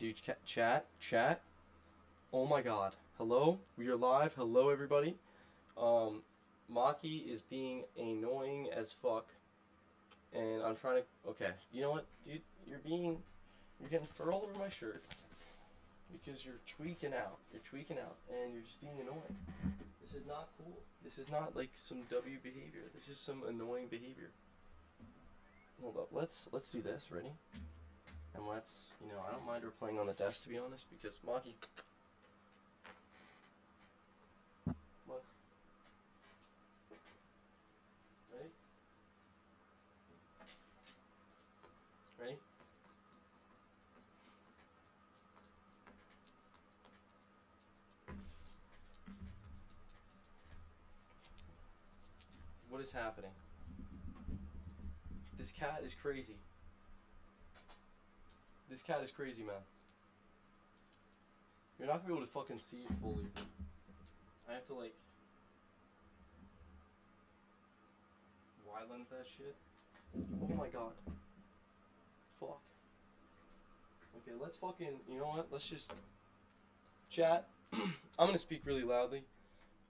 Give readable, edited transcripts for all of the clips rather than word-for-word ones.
Dude, chat. Oh my god. Hello? We are live. Hello, everybody. Maki is being annoying as fuck. And I'm trying to. Okay. You know what, dude? You're getting fur all over my shirt. Because you're tweaking out. You're tweaking out. And you're just being annoying. This is not cool. This is not like some W behavior. This is some annoying behavior. Hold up. Let's do this. Ready? And let's, I don't mind her playing on the desk, to be honest, because Maki. Look. Ready? Ready? What is happening? This cat is crazy. This cat is crazy, man. You're not gonna be able to fucking see it fully. I have to, like, wide lens that shit. Oh my god. Fuck. Okay, let's fucking, you know what? Let's just chat. I'm gonna speak really loudly.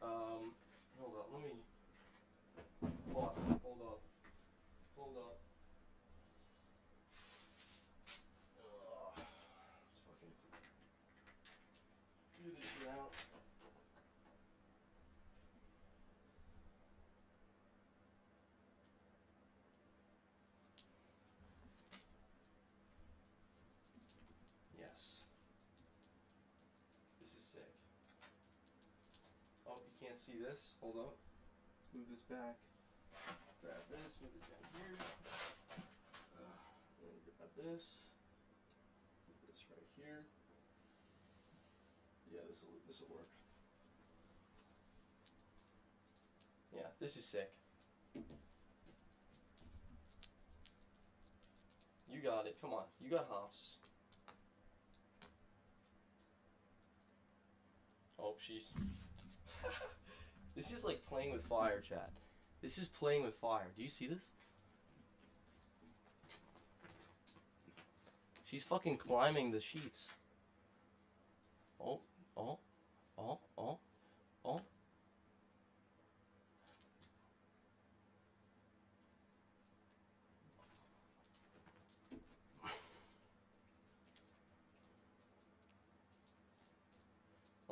Hold up, let me. Fuck, hold up. Hold up. Let's fucking do this shit out. Yes. This is sick. Oh, you can't see this? Hold up. Let's move this back. Grab this, move this down here. And grab this. Move this right here. Yeah, this'll work. Yeah, this is sick. You got it. Come on. You got hops. Oh, she's... This is like playing with fire, chat. This is playing with fire. Do you see this? She's fucking climbing the sheets. Oh, oh, oh, oh, oh.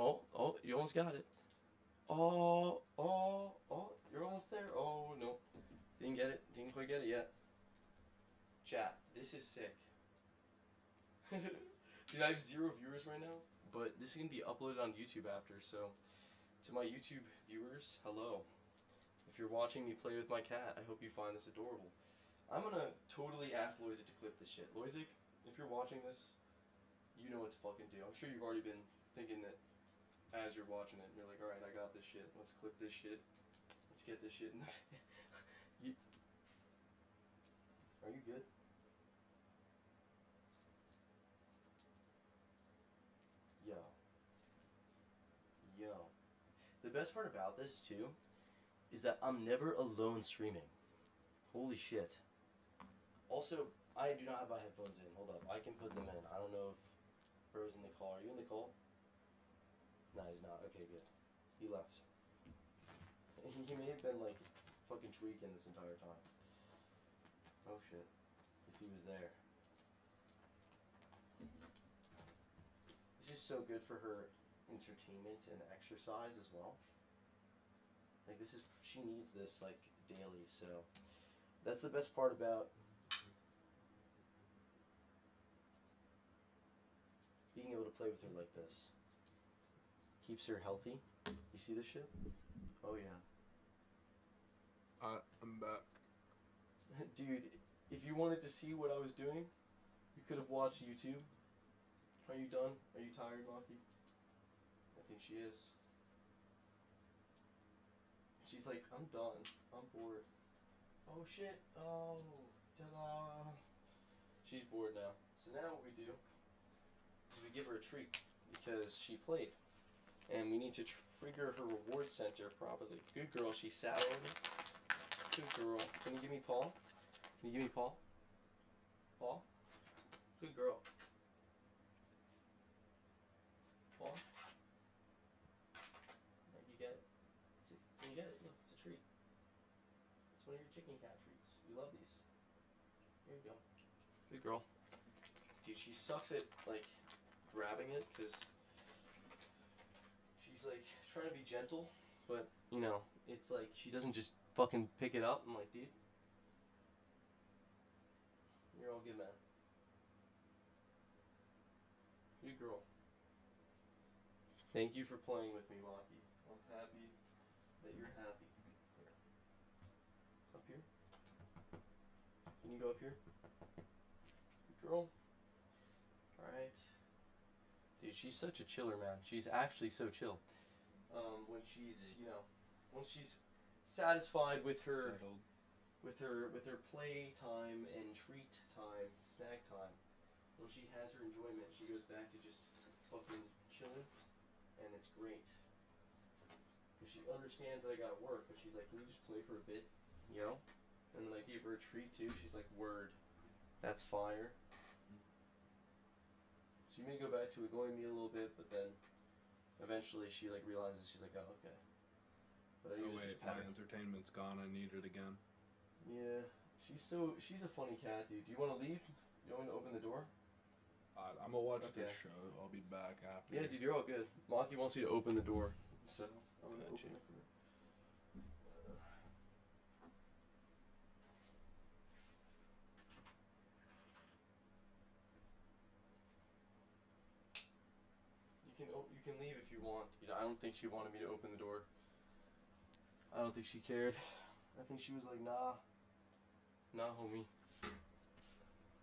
Oh, you almost got it. Oh, you're almost there. Oh, no. Didn't get it. Didn't quite get it yet. Chat, this is sick. Dude, I have 0 viewers right now, but this is going to be uploaded on YouTube after, so to my YouTube viewers, hello. If you're watching me play with my cat, I hope you find this adorable. I'm going to totally ask Loizic to clip this shit. Loizic, if you're watching this, you know what to fucking do. I'm sure you've already been thinking that as you're watching it, and you're like, alright, I got this shit. Let's clip this shit. Let's get this shit in the... Are you good? Yo. The best part about this, too, is that I'm never alone streaming. Holy shit. Also, I do not have my headphones in. Hold up. I can put them in. I don't know if Bro's in the call. Are you in the call? No, he's not. Okay, good. He left. He may have been, like, fucking tweaking this entire time. Oh, shit. If he was there. This is so good for her entertainment and exercise as well. Like, she needs this, like, daily, so that's the best part about being able to play with her like this. Keeps her healthy. You see this shit? Oh, yeah. I'm back. Dude, if you wanted to see what I was doing, you could have watched YouTube. Are you done? Are you tired, Maki? I think she is. She's like, I'm done. I'm bored. Oh shit. Oh. Ta-da. She's bored now. So now what we do is we give her a treat because she played. And we need to trigger her reward center properly. Good girl. She sat on me. Good girl. Can you give me Paul? Can you give me Paul? Paul? Good girl. There you go. Good girl. Dude, she sucks at, like, grabbing it, because she's, like, trying to be gentle, but, you know, it's like, she doesn't just fucking pick it up. I'm like, dude, you're all good, man. Good girl. Thank you for playing with me, Maki. I'm happy that you're happy. Here. Up here. Can you go up here? Good girl. Alright. Dude, she's such a chiller, man. She's actually so chill. When she's, you know, once she's satisfied with her play time and treat time, snack time, when she has her enjoyment, she goes back to just fucking chilling, and it's great. Because she understands that I gotta work, but she's like, can you just play for a bit, you know? And then I gave her a treat too. She's like, word, that's fire. She may go back to annoying me a little bit, but then eventually she like realizes, she's like, oh, okay. But I usually just pat her. My entertainment's gone. I need it again. Yeah, she's a funny cat, dude. Do you want to leave? You want me to open the door? I'm gonna watch this show. I'll be back after. Yeah, dude, you're all good. Maki wants you to open the door, so I'm gonna open it for you. You can leave if you want. You know, I don't think she wanted me to open the door. I don't think she cared. I think she was like, nah, homie.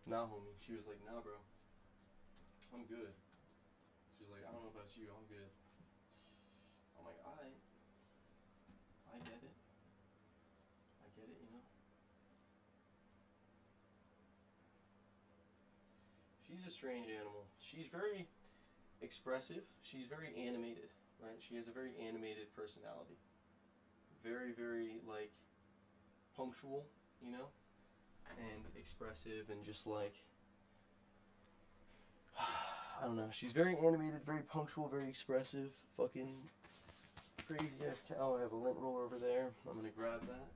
Nah, homie. She was like, nah, bro. I'm good. She's like, I don't know about you, I'm good. I'm like, alright. I get it. I get it, you know. She's a strange animal. She's very expressive. She's very animated, right? She has a very animated personality. Very, very, like, punctual, you know? And expressive and just like, I don't know. She's very animated, very punctual, very expressive. Fucking crazy ass cow. I have a lint roller over there. I'm gonna grab that.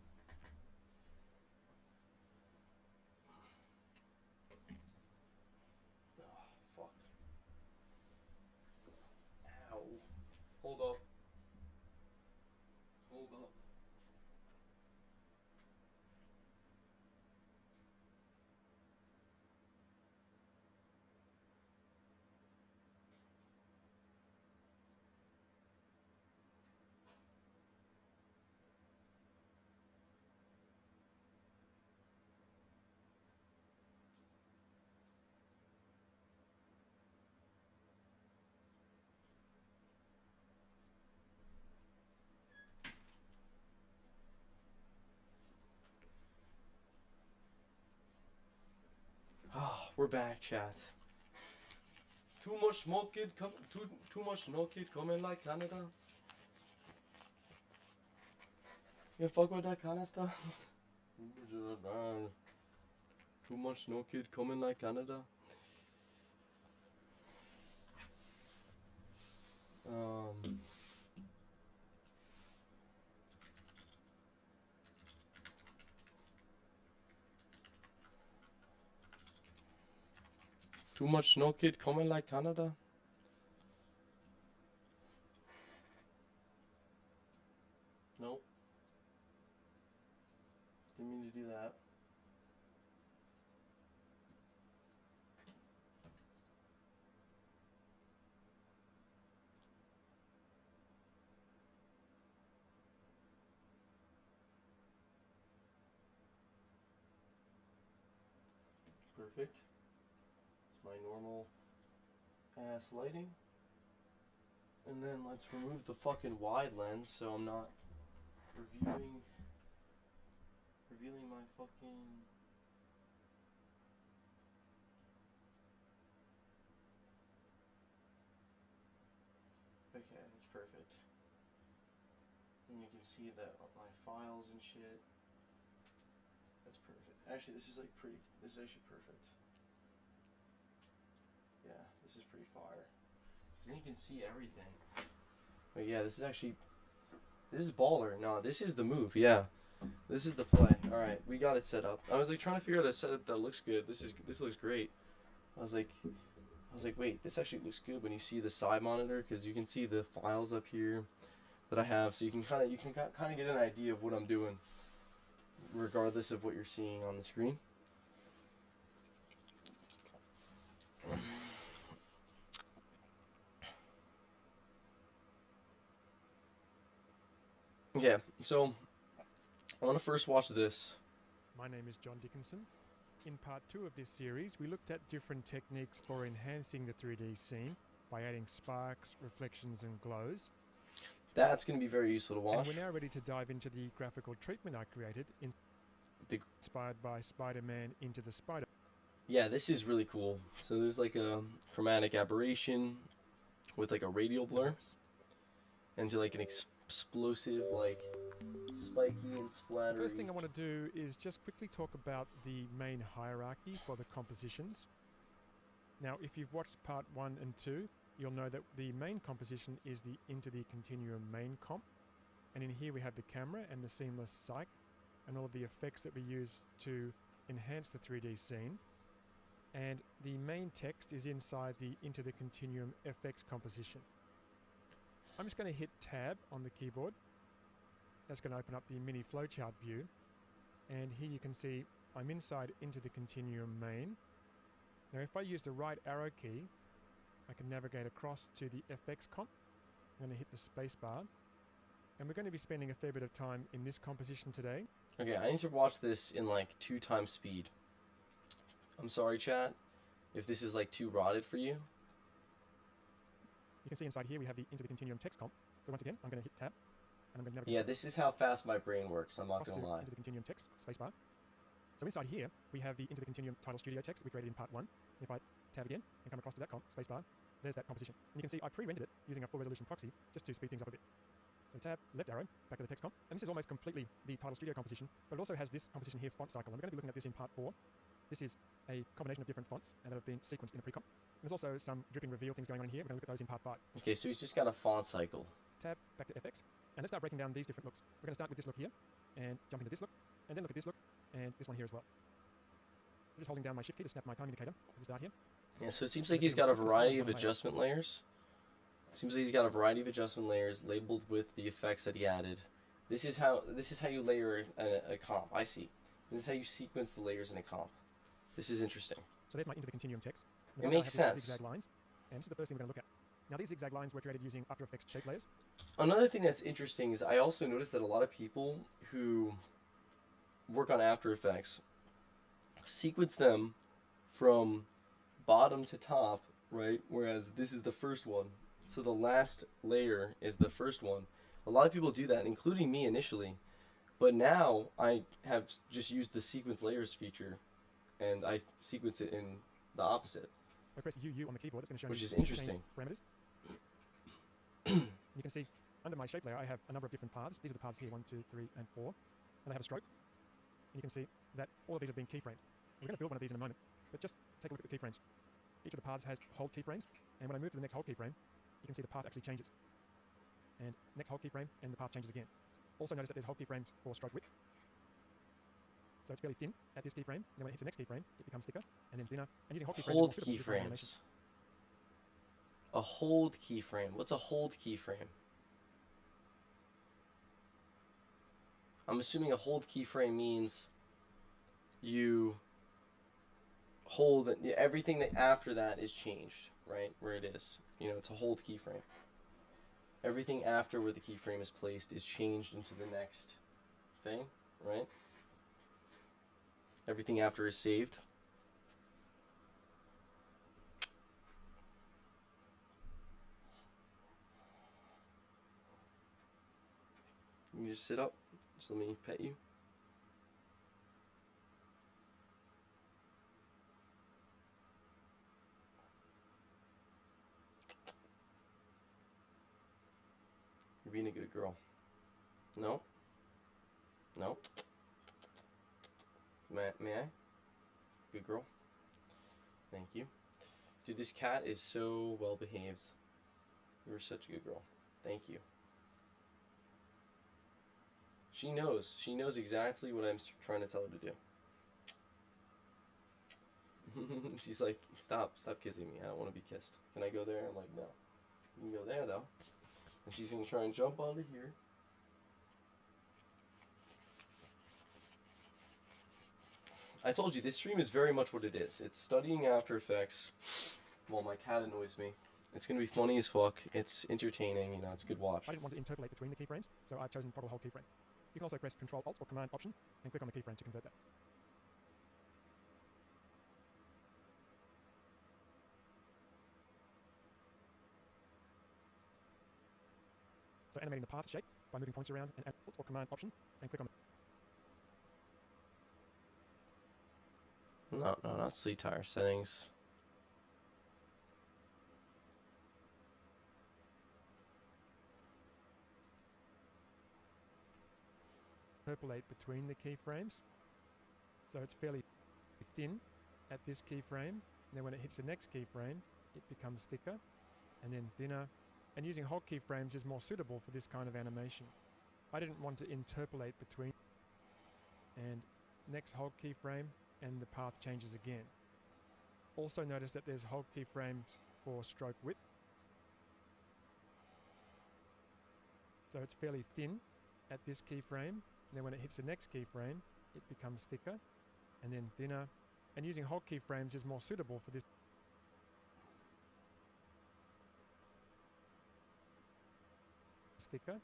Oh, fuck. Ow. Hold up. Hold up. Oh, we're back, chat. Too much smoke, kid. Too much snow, kid. Coming like Canada. You fuck with that kind of stuff? Too much snow, kid. Coming like Canada. Too much snow, kid. Coming like Canada. Nope. Didn't mean to do that. Perfect. It's my normal ass lighting. And then let's remove the fucking wide lens so I'm not revealing my fucking... Okay, that's perfect. And you can see that my files and shit. That's perfect. Actually, this is like pretty, this is actually perfect. Yeah, this is pretty fire. Because then you can see everything. But yeah, this is actually, this is baller. No, this is the move, yeah. This is the play. All right, we got it set up. I was like trying to figure out a setup that looks good. This looks great. I was like, wait, this actually looks good when you see the side monitor because you can see the files up here that I have, so you can kind of get an idea of what I'm doing, regardless of what you're seeing on the screen. Yeah, so I want to first watch this. My name is John Dickinson. In part 2 of this series, we looked at different techniques for enhancing the 3D scene by adding sparks, reflections, and glows. That's going to be very useful to watch. And we're now ready to dive into the graphical treatment I created, inspired by Spider-Man Into the Spider. Yeah, this is really cool. So there's like a chromatic aberration with like a radial blur into like an explosive, like spiky and splattery. The first thing I want to do is just quickly talk about the main hierarchy for the compositions. Now, if you've watched part 1 and 2, you'll know that the main composition is the Into the Continuum main comp. And in here we have the camera and the seamless cyc and all of the effects that we use to enhance the 3D scene. And the main text is inside the Into the Continuum FX composition. I'm just going to hit Tab on the keyboard. That's going to open up the mini flowchart view. And here you can see I'm inside Into the Continuum main. Now if I use the right arrow key, I can navigate across to the FX comp. I'm going to hit the spacebar. And we're going to be spending a fair bit of time in this composition today. Okay, I need to watch this in like 2 times speed. I'm sorry, chat, if this is like too rotted for you. You can see inside here we have the Into the Continuum text comp. So once again, I'm going to hit Tab. And I'm going to navigate. Yeah, this is how fast my brain works, I'm not going to lie. Into the Continuum text, spacebar. So inside here, we have the Into the Continuum title studio text that we created in part 1. If I tab again and come across to that comp, spacebar, there's that composition. And you can see I pre-rendered it using a full resolution proxy just to speed things up a bit. So tab, left arrow, back to the text comp. And this is almost completely the title studio composition, but it also has this composition here, font cycle. And we're going to be looking at this in part 4. This is a combination of different fonts that have been sequenced in a pre-comp. There's also some dripping reveal things going on in here. We're going to look at those in part 5. Okay, so he's just got a font cycle. Tab, back to FX. And let's start breaking down these different looks. We're going to start with this look here, and jump into this look, and then look at this look, and this one here as well. I'm just holding down my shift key to snap my time indicator at the start here. Yeah, so it seems like he's got a variety of adjustment layers. Seems like he's got a variety of adjustment layers labeled with the effects that he added. This is how you layer a comp. I see. This is how you sequence the layers in a comp. This is interesting. So there's my Into the Continuum text. It makes sense. Zigzag lines, and this is the first thing we're going to look at. Now these zigzag lines were created using After Effects shape layers. Another thing that's interesting is I also noticed that a lot of people who work on After Effects sequence them from bottom to top, right? Whereas this is the first one. So the last layer is the first one. A lot of people do that, including me initially. But now I have just used the sequence layers feature, and I sequence it in the opposite. I press UU on the keyboard, it's going to show me which is interesting. Parameters. You can see under my shape layer I have a number of different paths. These are the paths here, 1, 2, 3, and 4. And I have a stroke. And you can see that all of these have been keyframed. We're going to build one of these in a moment, but just take a look at the keyframes. Each of the paths has hold keyframes, and when I move to the next hold keyframe, you can see the path actually changes. And next hold keyframe, and the path changes again. Also notice that there's hold keyframes for stroke width. So it's fairly thin at this keyframe. Then when it hits the next keyframe, it becomes thicker, and then thinner. And using hold keyframes, hold keyframes. A hold keyframe. What's a hold keyframe? I'm assuming a hold keyframe means you hold it, everything that after that is changed, right? Where it is. You know, it's a hold keyframe. Everything after where the keyframe is placed is changed into the next thing, right? Everything after is saved. You just sit up. Just let me pet you. You're being a good girl. No? No? May I? Good girl. Thank you. Dude, this cat is so well behaved. You're such a good girl. Thank you. She knows. She knows exactly what I'm trying to tell her to do. She's like, stop kissing me. I don't want to be kissed. Can I go there? I'm like, no. You can go there, though. And she's going to try and jump onto here. I told you, this stream is very much what it is. It's studying After Effects while my cat annoys me. It's going to be funny as fuck. It's entertaining, you know, it's a good watch. I didn't want to interpolate between the keyframes, so I've chosen toggle hold keyframe. You can also press Control Alt or Command Option and click on the keyframe to convert that. So animating the path shape by moving points around and Alt or Command Option and click on the... No, not sleep tire settings. Interpolate between the keyframes. So it's fairly thin at this keyframe. And then when it hits the next keyframe, it becomes thicker and then thinner. And using hold keyframes is more suitable for this kind of animation. I didn't want to interpolate between. And next hold keyframe and the path changes again. Also notice that there's hold keyframes for stroke width. So it's fairly thin at this keyframe. And then when it hits the next keyframe, it becomes thicker and then thinner. And using hold keyframes is more suitable for this. Thicker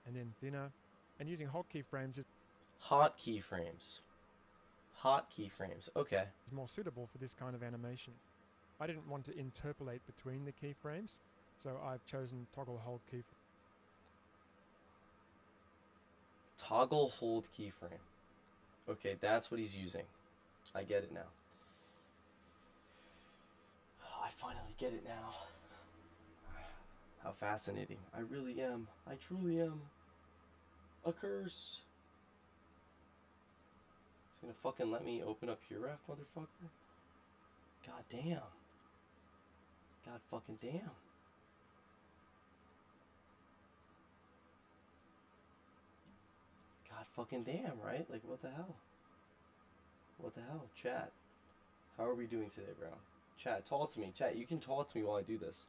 and then thinner. And using hold keyframes is hot keyframes. Hot keyframes. Okay. Is more suitable for this kind of animation. I didn't want to interpolate between the keyframes, so I've chosen toggle hold keyframe. Toggle hold keyframe. Okay, that's what he's using. I get it now. I finally get it now. How fascinating. I really am. I truly am. A curse. It's gonna fucking let me open up Puref, motherfucker? God damn. God fucking damn. God fucking damn, right? Like, what the hell? What the hell? Chat. How are we doing today, bro? Chat, talk to me. Chat, you can talk to me while I do this.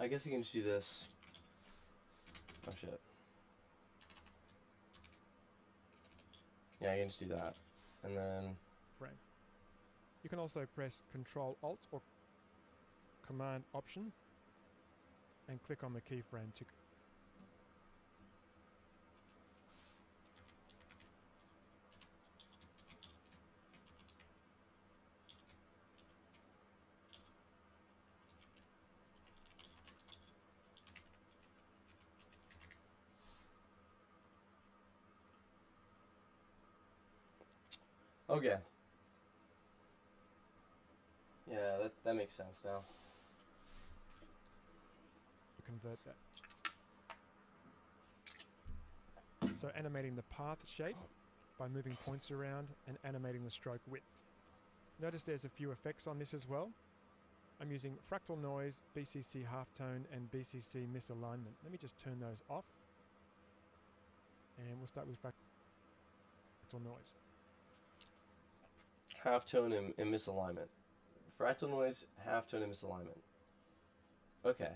I guess you can just do this. Oh shit. Yeah, I can just do that. And then... frame. You can also press Control Alt or Command Option and click on the keyframe to... Okay. Yeah, that makes sense now. convert that. So animating the path shape by moving points around and animating the stroke width. Notice there's a few effects on this as well. I'm using fractal noise, BCC halftone, and BCC misalignment. Let me just turn those off. And we'll start with fractal noise. Halftone and misalignment. Fractal noise, halftone, and misalignment. Okay.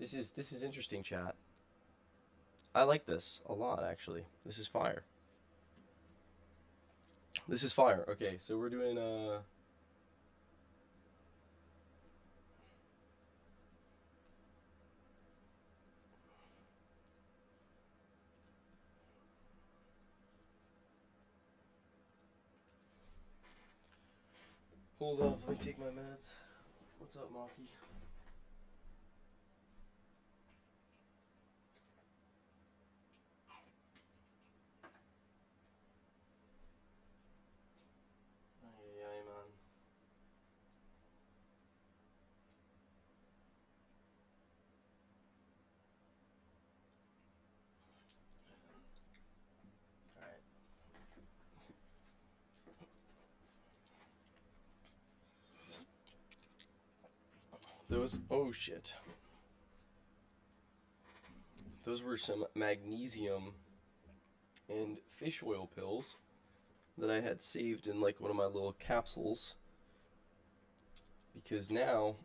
This is interesting, chat. I like this a lot, actually. This is fire. This is fire. Okay, so we're doing Hold up, let me take my meds. What's up, Maki? Ay, man. Alright. Oh shit. Those were some magnesium and fish oil pills that I had saved in like one of my little capsules, because now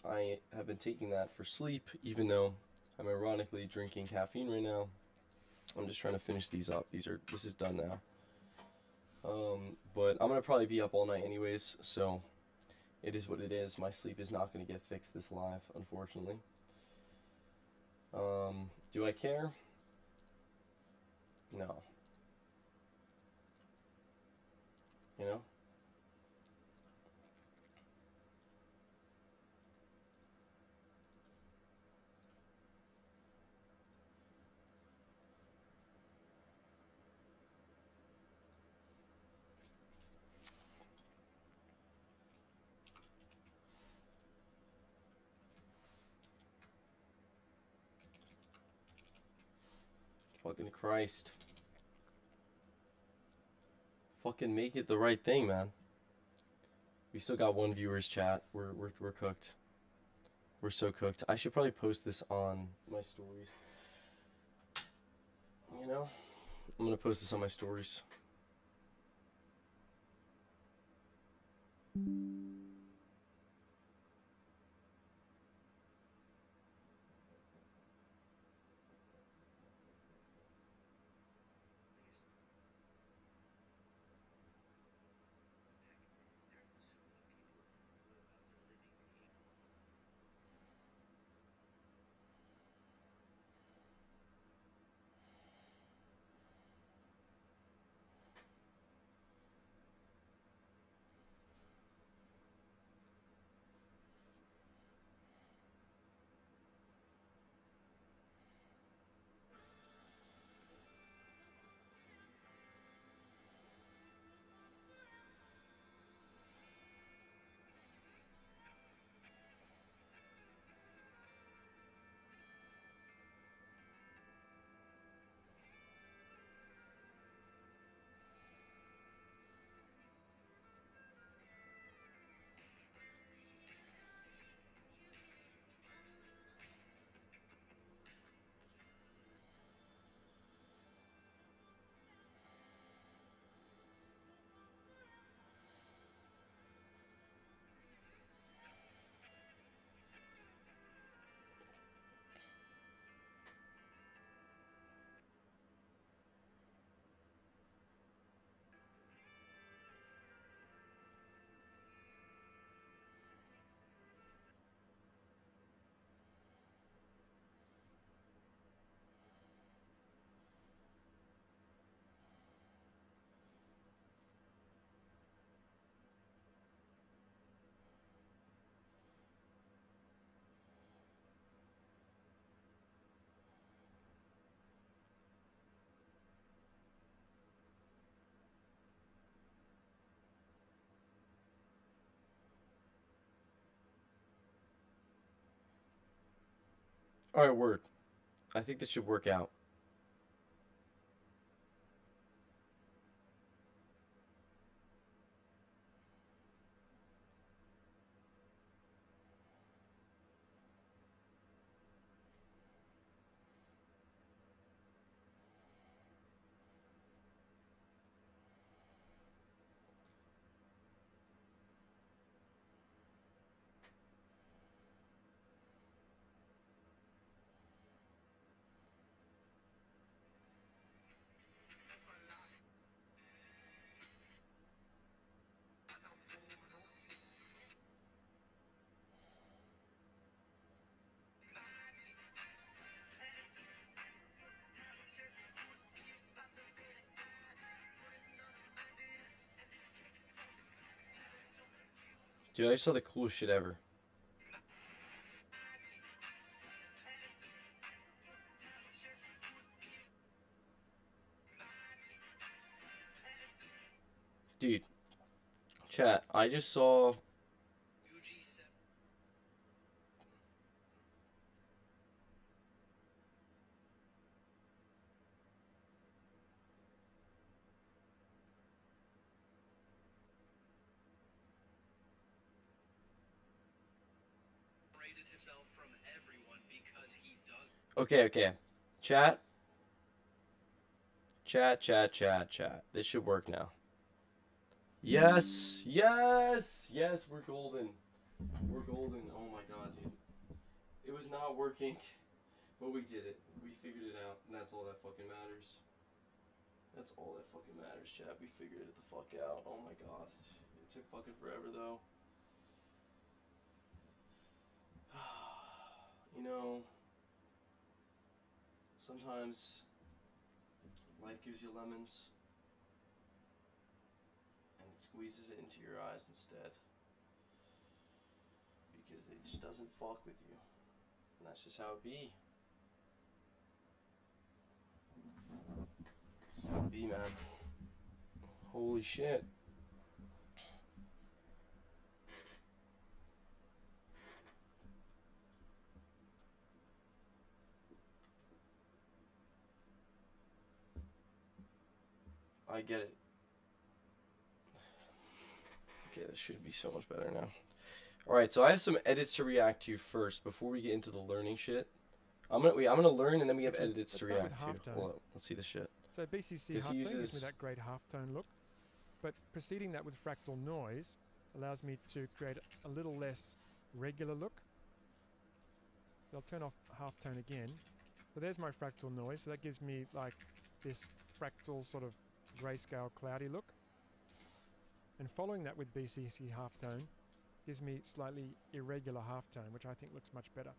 I have been taking that for sleep, even though I'm ironically drinking caffeine right now. I'm just trying to finish these up. This is done now. But I'm gonna probably be up all night anyways, so it is what it is. My sleep is not gonna get fixed this live, unfortunately. Do I care? No. You know? Fucking Christ. Fucking make it the right thing, man. We still got one viewer's chat. We're cooked. We're so cooked. I should probably post this on my stories. You know? I'm gonna post this on my stories. Alright, word. I think this should work out. Dude, I saw the coolest shit ever. Dude, chat, I just saw... Okay, okay. Chat. Chat. This should work now. Yes! Yes! Yes, we're golden. We're golden. Oh my god, dude. It was not working, but we did it. We figured it out, and that's all that fucking matters. That's all that fucking matters, chat. We figured it the fuck out. Oh my god. It took fucking forever, though. You know, sometimes life gives you lemons and it squeezes it into your eyes instead because it just doesn't fuck with you, and that's just how it be. That's how it be, man. Holy shit. I get it. Okay, this should be so much better now. Alright, so I have some edits to react to first before we get into the learning shit. I'm gonna learn, and then we have edits to react to. Hold up, let's see this shit. So BCC halftone gives me that great halftone look, but preceding that with fractal noise allows me to create a little less regular look. So I'll turn off halftone again. So there's my fractal noise, so that gives me like this fractal sort of grayscale cloudy look. And following that with BCC halftone gives me slightly irregular halftone, which I think looks much better.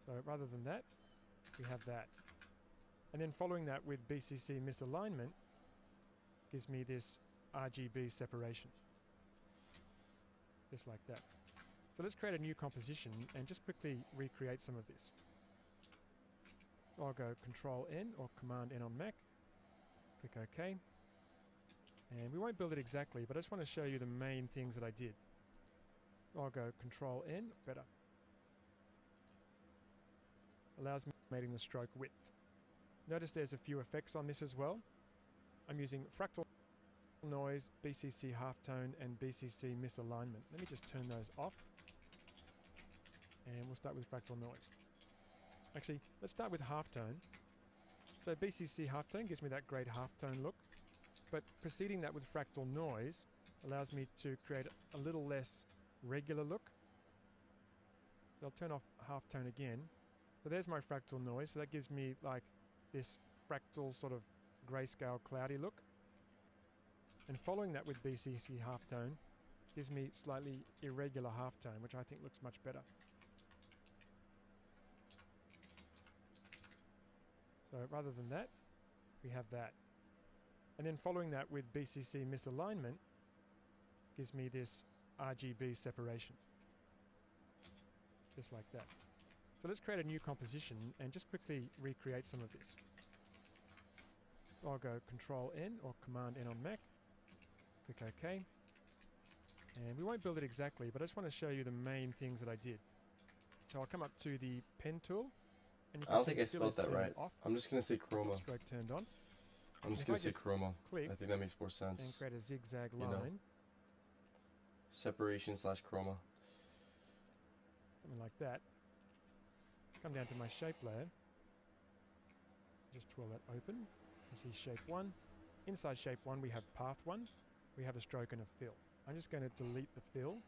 So rather than that, we have that. And then following that with BCC misalignment gives me this RGB separation. Just like that. So let's create a new composition and just quickly recreate some of this. I'll go Control N or Command N on Mac. Click OK. And we won't build it exactly, but I just want to show you the main things that I did. I'll go Control N, better. Allows me making the stroke width. Notice there's a few effects on this as well. I'm using fractal noise, BCC halftone, and BCC misalignment. Let me just turn those off. And we'll start with fractal noise. Actually, let's start with halftone. So BCC halftone gives me that great halftone look, but preceding that with fractal noise allows me to create a little less regular look. So I'll turn off halftone again. So there's my fractal noise, so that gives me like this fractal sort of grayscale cloudy look. And following that with BCC halftone gives me slightly irregular halftone, which I think looks much better. So rather than that, we have that. And then following that with BCC misalignment gives me this RGB separation. Just like that. So let's create a new composition and just quickly recreate some of this. I'll go Control N or Command N on Mac. Click OK. And we won't build it exactly, but I just want to show you the main things that I did. So I'll come up to the pen tool. And you can I don't think I spelled that right. Off. I'm just going to say chroma. Stroke turned on. I'm just going to say chroma. I think that makes more sense. And create a zigzag line. You know? Separation / chroma. Something like that. Come down to my shape layer. Just twirl that open. You see shape 1. Inside shape 1 we have path 1. We have a stroke and a fill. I'm just going to delete the fill.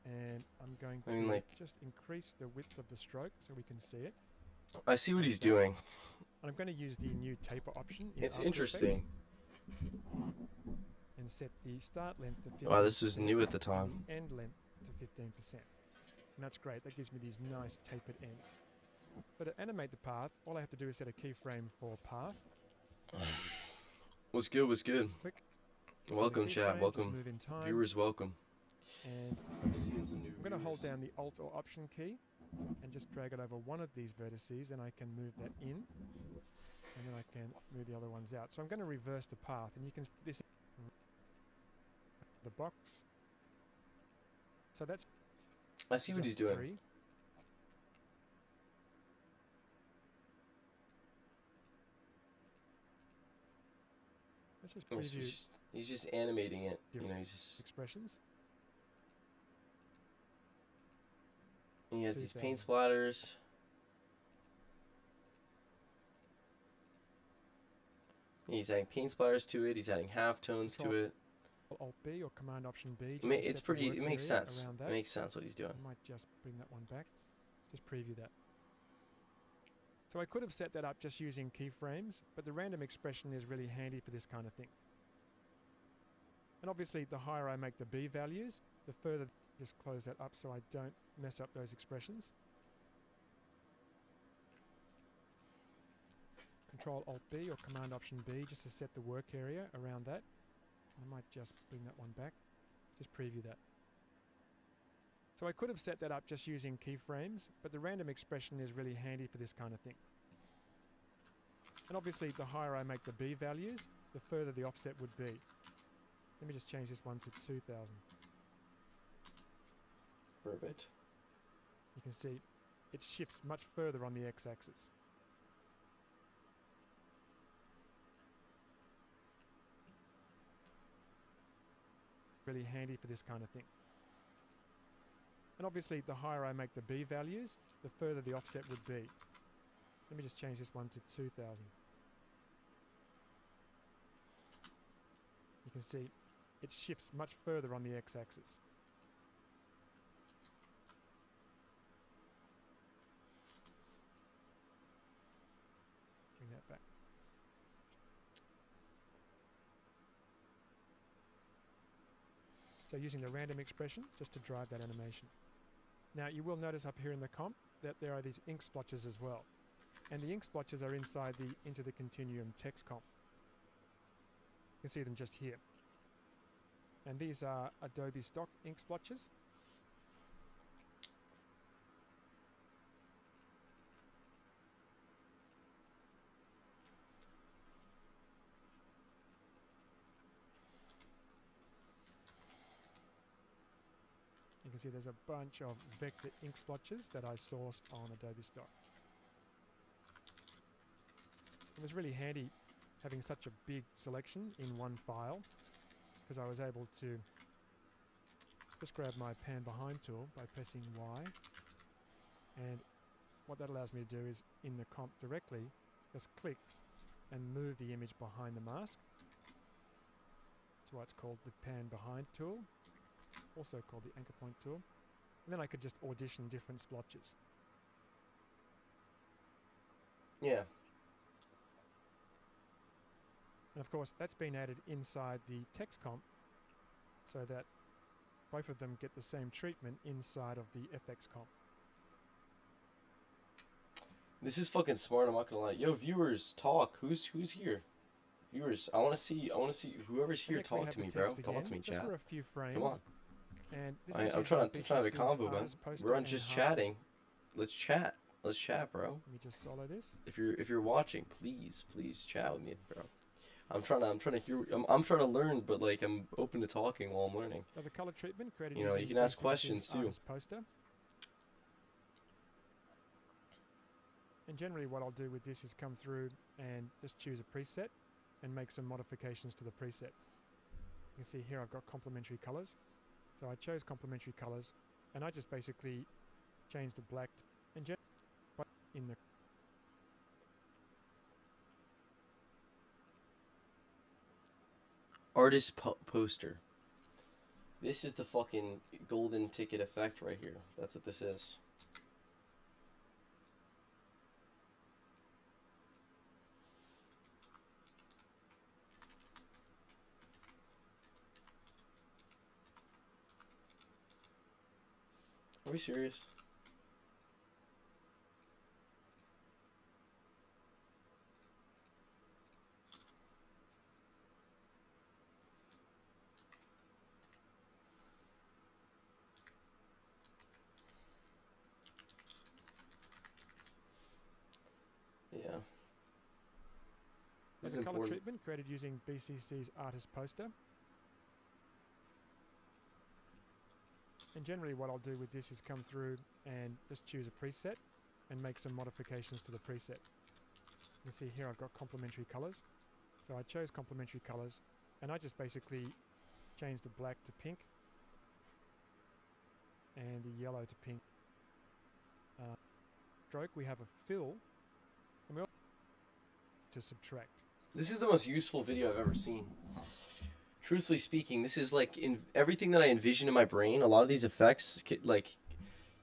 And I'm going to just increase the width of the stroke so we can see it. I see what he's doing. And I'm going to use the new taper option. It's interesting. And set the start length to 15%. Wow, this was new at the time. End length to 15%. And that's great. That gives me these nice tapered ends. But to animate the path, all I have to do is set a keyframe for path. Was good. Click. Welcome, chat. Welcome. Move in time, Viewers, welcome. and I'm seeing some new I'm going to hold viewers. down the Alt or Option key and just drag it over one of these vertices, and I can move that in, and then I can move the other ones out. So I'm going to reverse the path, and you can this the box. So that's I see what he's just doing. 3. Let's just preview He's just animating it. You know, different he's just. expressions. And he has these 2000. paint splatters. He's adding paint splatters to it. He's adding halftones to it. Alt B or Command Option B. I mean, it's pretty. It makes sense. It makes sense what he's doing. I might just bring that one back. Just preview that. So I could have set that up just using keyframes, but the random expression is really handy for this kind of thing. And obviously, the higher I make the B values, the further. Just close that up so I don't mess up those expressions. Control Alt B or Command Option B just to set the work area around that. I might just bring that one back. Just preview that. So I could have set that up just using keyframes, but the random expression is really handy for this kind of thing. And obviously, the higher I make the B values, the further the offset would be. Let me just change this one to 2000. Perfect. You can see it shifts much further on the x-axis. Really handy for this kind of thing. And obviously, the higher I make the B values, the further the offset would be. Let me just change this one to 2000. You can see it shifts much further on the x-axis. Bring that back. So using the random expression just to drive that animation. Now you will notice up here in the comp that there are these ink splotches as well. And the ink splotches are inside the Into the Continuum text comp. You can see them just here. And these are Adobe stock ink splotches. You can see there's a bunch of vector ink splotches that I sourced on Adobe Stock. It was really handy having such a big selection in one file, because I was able to just grab my pan behind tool by pressing Y, and what that allows me to do is in the comp directly just click and move the image behind the mask. That's why it's called the pan behind tool, also called the anchor point tool. And then I could just audition different splotches. Yeah. And of course, that's been added inside the text comp so that both of them get the same treatment inside of the FX comp. This is fucking smart. I'm not gonna lie. Yo, viewers, talk. Who's here? Viewers, I want to see whoever's here. Next we Talk have to the me, bro. text Talk again, to me, just chat. for a few frames. Come on. And this I'm is trying to have a BCC's convo, man. artist poster We're on and just hard. chatting. Let's chat. Let's chat, bro. Let me just solo this. If you're watching, please chat with me, bro. I'm trying to hear. I'm trying to learn, but like I'm open to talking while I'm learning. So the color treatment created You know, you using can ask BCC's questions too. artist poster. And generally what I'll do with this is come through and just choose a preset and make some modifications to the preset. You can see here I've got complementary colors. So I chose complementary colors and I just basically changed the black and in the Artist poster. This is the fucking golden ticket effect right here. That's what this is. Are we serious? Yeah. Now, This the is color important. treatment created using BCC's artist poster. And generally what I'll do with this is come through and just choose a preset and make some modifications to the preset. You can see here I've got complementary colors. So I chose complementary colors and I just basically changed the black to pink and the yellow to pink. Stroke, we have a fill and we also to subtract. This is the most useful video I've ever seen. Truthfully speaking, this is like in everything that I envision in my brain. A lot of these effects, like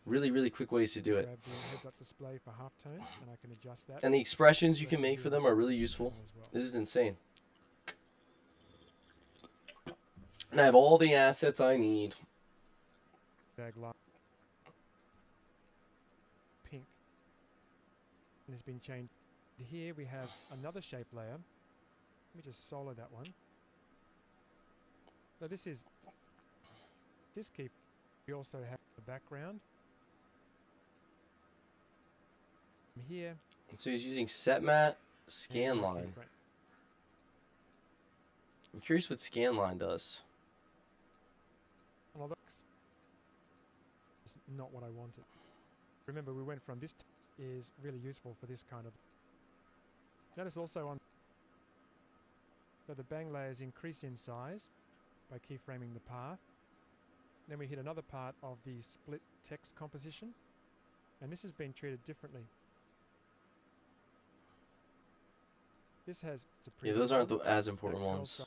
really quick ways to do it. Grab the heads-up display for halftone, and I can adjust that. And the expressions So you I can make do for the them are really composition useful. panel as well. This is insane. And I have all the assets I need. Bag light pink, and it's been changed. Here we have another shape layer. Let me just solo that one. So this is this key. We also have the background. Here. So he's using set matte, and scan my line. keyframe. I'm curious what scan line does. Well, that's not what I wanted. Remember, we went from this text is really useful for this kind of. Notice also on that the bang layers increase in size by keyframing the path. Then we hit another part of the split text composition, and this has been treated differently. This has Yeah, those aren't the as important ones.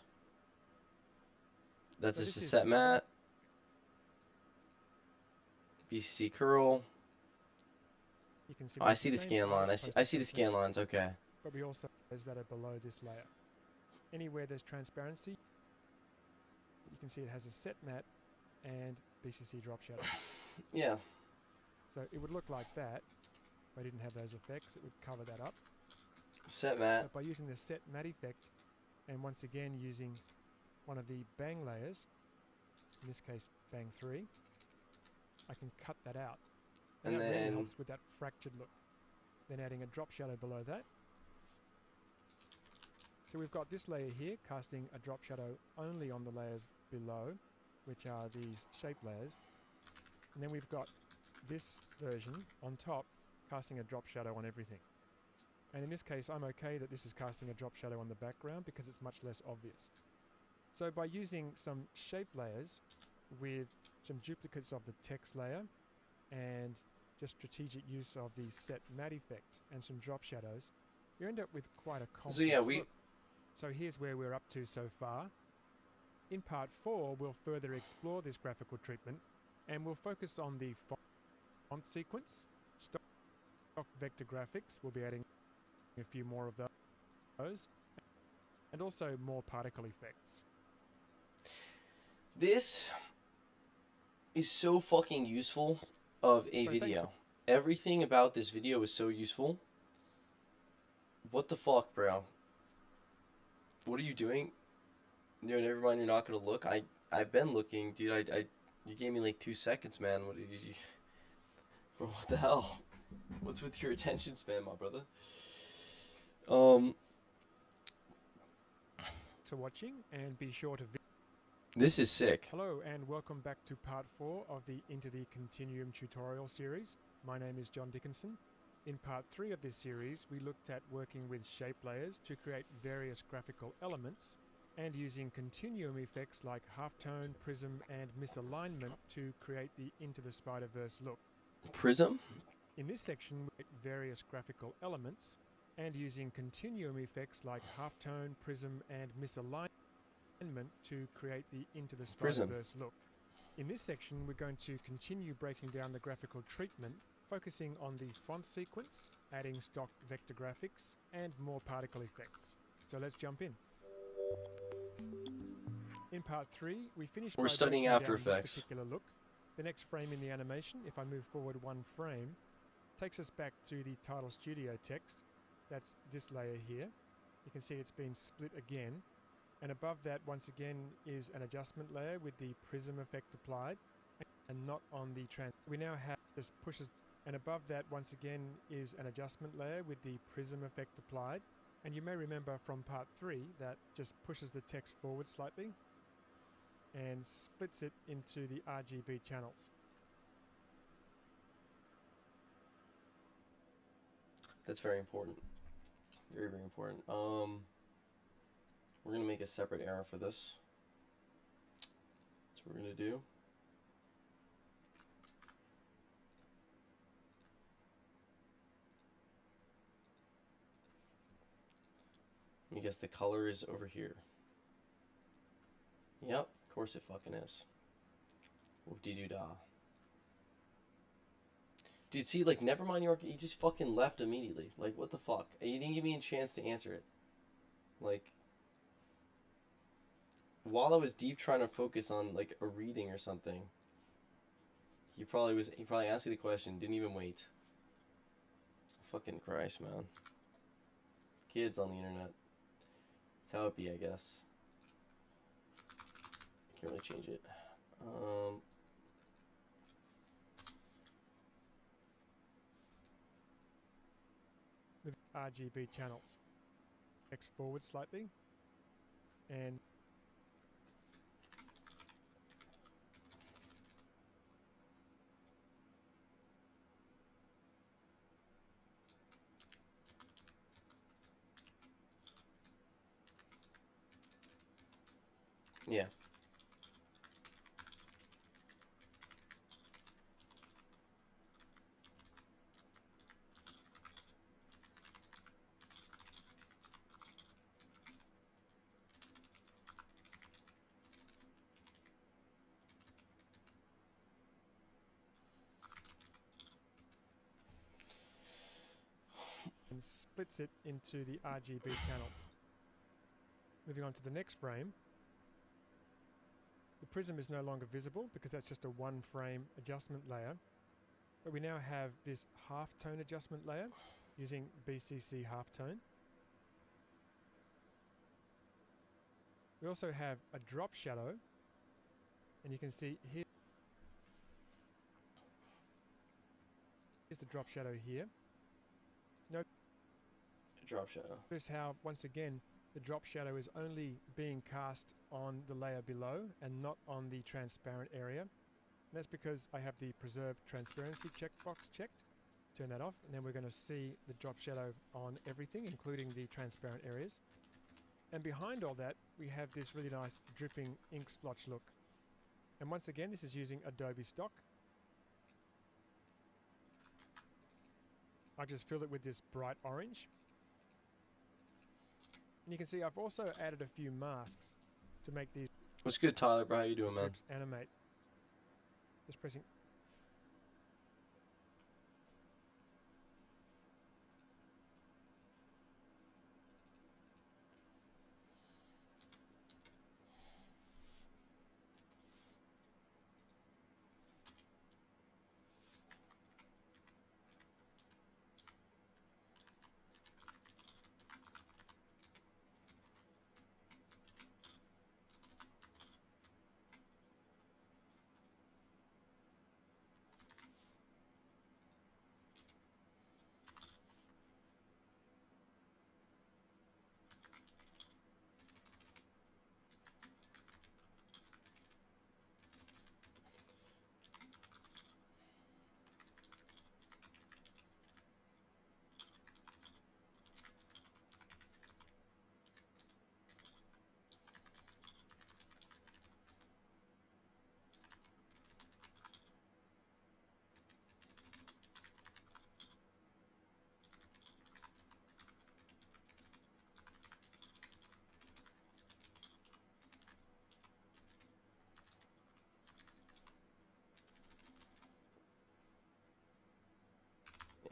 That's So just a this is- set matte. BCC curl. You can see Oh, I see the scan line. I see the scan lines. Okay. But we also have those that are below this layer. Anywhere there's transparency, you can see it has a set matte and BCC drop shadow. Yeah. So it would look like that if I didn't have those effects. It would cover that up. Set matte. But by using the set matte effect, and once again using one of the bang layers, in this case bang 3, I can cut that out. And that really helps with that fractured look. Then adding a drop shadow below that. So we've got this layer here casting a drop shadow only on the layers below, which are these shape layers. And then we've got this version on top casting a drop shadow on everything. And in this case, I'm okay that this is casting a drop shadow on the background because it's much less obvious. So by using some shape layers with some duplicates of the text layer and just strategic use of the set matte effect and some drop shadows, you end up with quite a complex look. So here's where we're up to so far. In part 4, we'll further explore this graphical treatment and we'll focus on the font sequence, stock vector graphics. We'll be adding a few more of those, and also more particle effects. This is so fucking useful of a video. Everything about this video is so useful. What the fuck, bro? What are you doing? No, never mind, you're not gonna look. I've been looking, dude. You gave me like 2 seconds, man. What did you? Bro, what the hell? What's with your attention span, my brother? For watching, and be sure to. This is sick. Hello, and welcome back to part 4 of the Into the Continuum tutorial series. My name is John Dickinson. In part 3 of this series, we looked at working with shape layers to create various graphical elements and using continuum effects like halftone, prism, and misalignment to create the Into the Spider-Verse look. Prism? In this section, we create various graphical elements and using continuum effects like halftone, prism, and misalignment to create the Into the Spider-Verse look. In this section, we're going to continue breaking down the graphical treatment, focusing on the font sequence, adding stock vector graphics, and more particle effects. So let's jump in. In part 3, we finished by studying breaking After down this Effects. particular look. The next frame in the animation, if I move forward 1 frame, takes us back to the title studio text. That's this layer here. You can see it's been split again. And above that, once again, is an adjustment layer with the prism effect applied and not on the trans. We now have this pushes And above that, once again, is an adjustment layer with the prism effect applied. And you may remember from part 3 that just pushes the text forward slightly and splits it into the RGB channels. That's very important. Very, very important. We're going to make a separate arrow for this. That's what we're going to do. Let me guess, the color is over here. Yep, of course it fucking is. Whoop-de-doo-dah. Dude, see, like, never mind you just fucking left immediately. Like, what the fuck? You didn't give me a chance to answer it. Like, while I was deep trying to focus on, like, a reading or something, he probably asked you the question, didn't even wait. Fucking Christ, man. Kids on the internet. That's how it be, I guess. Can't really change it. With RGB channels. Text forward slightly. And yeah. splits it into the RGB channels. Moving on to the next frame. The prism is no longer visible because that's just a one frame adjustment layer. But we now have this halftone adjustment layer using BCC halftone. We also have a drop shadow, and you can see here is the drop shadow here. Drop shadow. Notice how, once again, the drop shadow is only being cast on the layer below and not on the transparent area. And that's because I have the preserve transparency checkbox checked. Turn that off, and then we're going to see the drop shadow on everything, including the transparent areas. And behind all that, we have this really nice dripping ink splotch look. And once again, this is using Adobe Stock. I've just filled it with this bright orange. And you can see I've also added a few masks to make these What's good, Tyler, bro? How you doing, man? drips animate. Just pressing.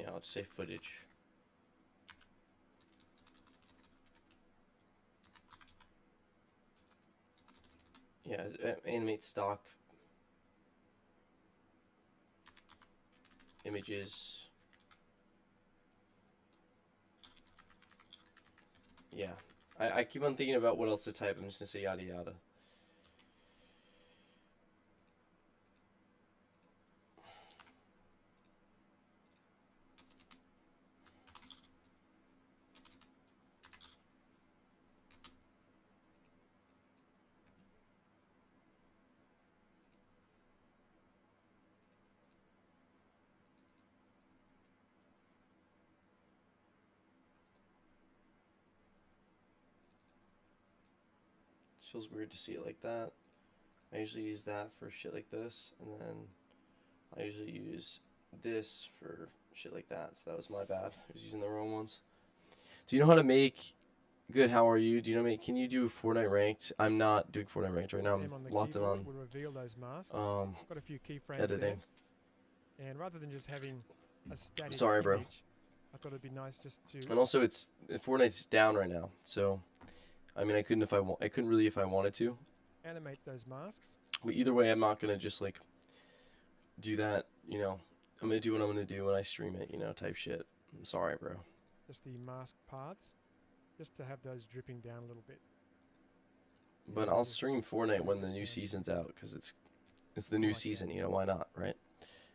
Yeah, I'll just say footage. Yeah, animate stock images. Yeah, I keep on thinking about what else to type. I'm just gonna say yada yada. It feels weird to see it like that. I usually use that for shit like this, and then I usually use this for shit like that. So that was my bad. I was using the wrong ones. Do you know how to make... Good, how are you? Do you know me? Can you do Fortnite ranked? I'm not doing Fortnite ranked right now. I'm on the locked in keyboard on will reveal those masks. Got a few keyframes editing. there. And rather than just having a static Sorry, bro. image, I thought it'd be nice just to And also, it's Fortnite's down right now, so I mean, I couldn't really if I wanted to. animate those masks. But either way, I'm not gonna just like do that. You know, I'm gonna do what I'm gonna do when I stream it. You know, type shit. I'm sorry, bro. Just the mask paths, just to have those dripping down a little bit. But I'll stream Fortnite when the new season's out, because it's the new season. You know, why not, right?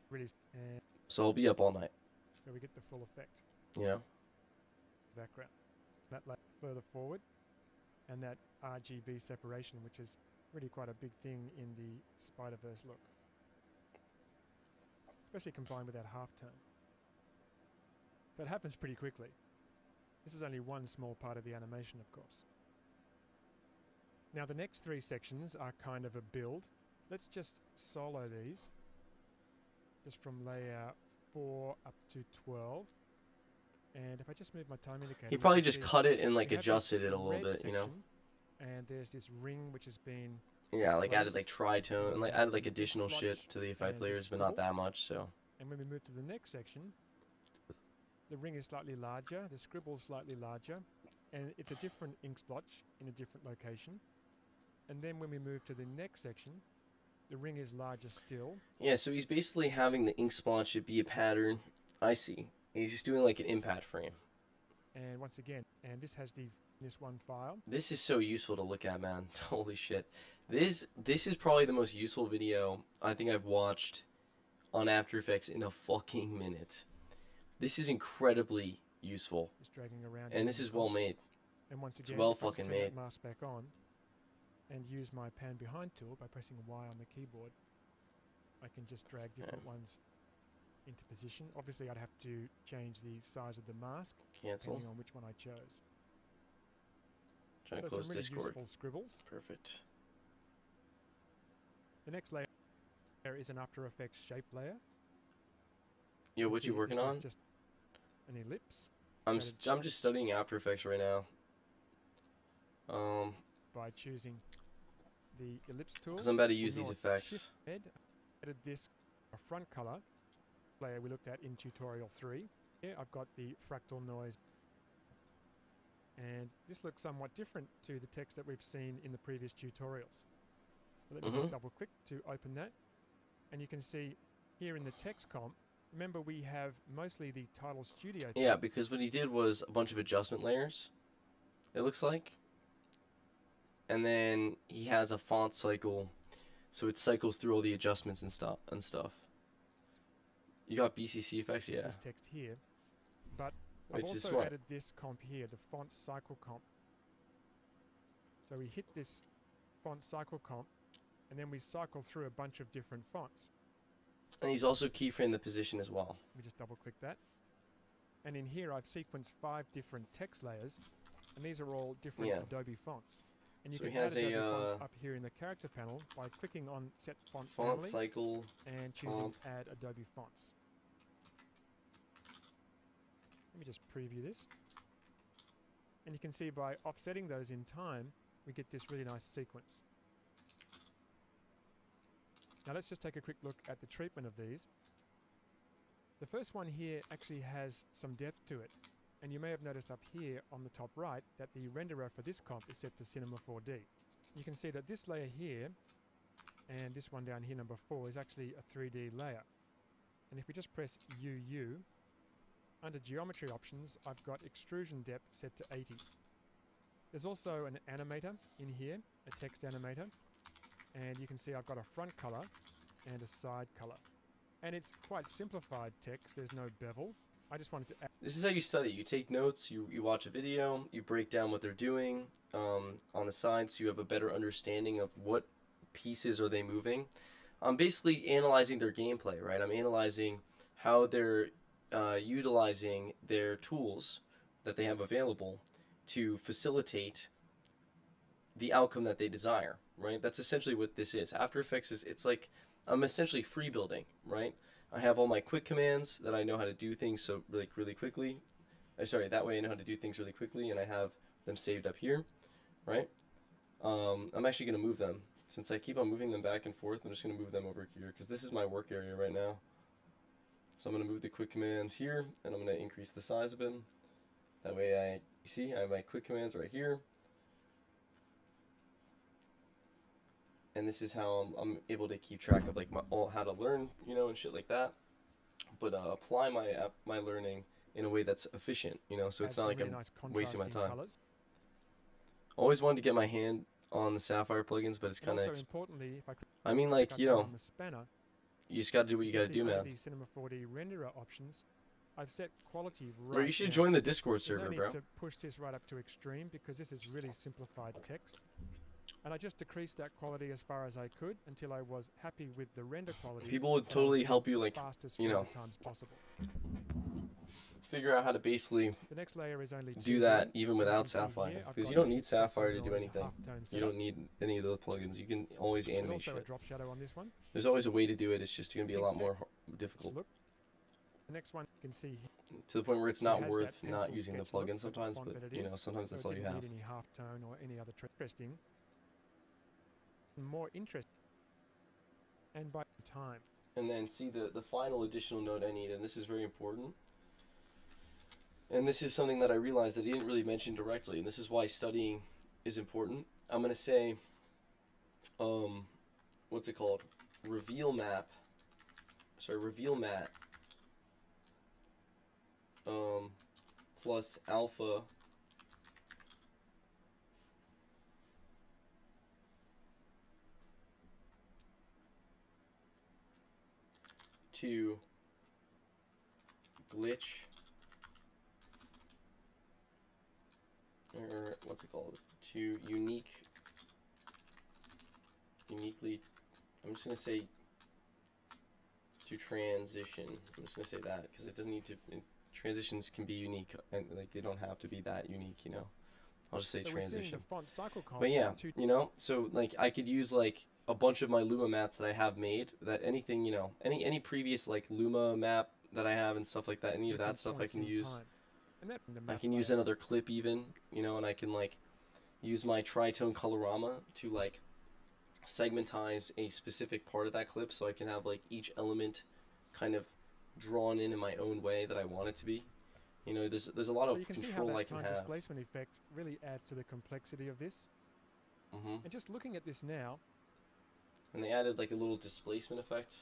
Really, and So I'll be up all night. so we get the full effect. You know. Background. That further forward, and that RGB separation, which is really quite a big thing in the Spider-Verse look, especially combined with that halftone. That happens pretty quickly. This is only one small part of the animation, of course. Now the next three sections are kind of a build. Let's just solo these, just from layer 4 up to 12. And if I just move my time indicator, He probably just cut it and like adjusted it a little bit, you know. And there's this ring which has been like added like tritone and like added like additional shit to the effect layers, but not that much. So. And when we move to the next section, the ring is slightly larger, the scribble's slightly larger, and it's a different ink splotch in a different location. And then when we move to the next section, the ring is larger still. Yeah, so he's basically having the ink splotch should be a pattern. I see. He's just doing like an impact frame. And once again, and this has this one file. This is so useful to look at, man. Holy shit. This is probably the most useful video I think I've watched on After Effects in a fucking minute. This is incredibly useful. Just dragging around. And this is well made. And once again, it's well fucking made. Mask back on and use my pan behind tool by pressing Y on the keyboard. I can just drag different ones into position. Obviously, I'd have to change the size of the mask depending on which one I chose. Trying to so close some really Discord. Useful scribbles. Perfect. The next layer is an After Effects shape layer. Yeah, what you working on? Is just an ellipse. I'm just studying After Effects right now. By choosing the ellipse tool. Because I'm about to use these effects. Added this front color layer we looked at in tutorial 3. Here I've got the fractal noise. And this looks somewhat different to the text that we've seen in the previous tutorials. Let me just double click to open that. And you can see here in the text comp, remember we have mostly the title studio text. Yeah, because what he did was a bunch of adjustment layers, it looks like. And then he has a font cycle, so it cycles through all the adjustments and stuff. You got BCC effects, yeah. This is text here, but I've also added this comp here, the font cycle comp. So we hit this font cycle comp, and then we cycle through a bunch of different fonts. And he's also keyframed the position as well. Let me just double click that. And in here I've sequenced 5 different text layers, and these are all different Adobe fonts. And you can add Adobe fonts up here in the character panel by clicking on Set Font Family cycle and choosing Add Adobe Fonts. Let me just preview this. And you can see by offsetting those in time, we get this really nice sequence. Now let's just take a quick look at the treatment of these. The first one here actually has some depth to it. And you may have noticed up here on the top right that the renderer for this comp is set to Cinema 4D. You can see that this layer here and this one down here, number 4, is actually a 3D layer. And if we just press UU, under geometry options, I've got extrusion depth set to 80. There's also an animator in here, a text animator. And you can see I've got a front color and a side color. And it's quite simplified text, there's no bevel. I just wanted to add. This is how you study. You take notes, you watch a video, you break down what they're doing on the side so you have a better understanding of what pieces are they moving. I'm basically analyzing their gameplay, right? I'm analyzing how they're utilizing their tools that they have available to facilitate the outcome that they desire, right? That's essentially what this is. After Effects is, it's like I'm essentially free building, right? I have all my quick commands that I know how to do things so like really quickly. That way I know how to do things really quickly, and I have them saved up here, right? I'm actually going to move them. Since I keep on moving them back and forth, I'm just going to move them over here because this is my work area right now. So I'm going to move the quick commands here, and I'm going to increase the size of them. That way you see, I have my quick commands right here. And this is how I'm able to keep track of like how to learn, you know, and shit like that. But apply my learning in a way that's efficient, you know, so it's not like I'm wasting my time. Colors. Always wanted to get my hand on the Sapphire plugins, but it's kind of. Also importantly, if I mean, like, you know, spanner, you just got to do what you got to do, man. The Cinema 4D renderer options, I've set quality right. Or you should down. join the Discord There's server, no need bro. to push this right up to extreme because this is really simplified text. And I just decreased that quality as far as I could until I was happy with the render quality. People would totally help you, like, you know, times possible. Figure out how to basically the next layer is only do that even without Sapphire, because you don't need Sapphire to do anything. You don't need any of those plugins. You can always animate also shit. a drop shadow on this one. There's always a way to do it. It's just going to be a lot more difficult. Look. The next one you can see to the point where it's not it worth not using the plugin sometimes, but you know, sometimes so that's all you have. Need any halftone or any other interesting. More interest and by time. And then see the final additional note I need, and this is very important. And this is something that I realized that he didn't really mention directly, and this is why studying is important. I'm going to say, what's it called? Reveal mat, plus alpha to glitch, or what's it called, to uniquely, I'm just going to say to transition. I'm just going to say that because it doesn't need to, transitions can be unique, and like they don't have to be that unique, you know. I'll just say so transition. We're seeing the font cycle but yeah, you know, so like I could use like a bunch of my Luma mats that I have made, that anything, you know, any previous like Luma map that I have and stuff like that, any of that stuff I can use. I can use another clip even, you know, and I can like use my tritone colorama to like segmentize a specific part of that clip, so I can have like each element kind of drawn in my own way that I want it to be. You know, there's a lot of control I can have. Time displacement effect really adds to the complexity of this. And just looking at this now. And they added like a little displacement effect.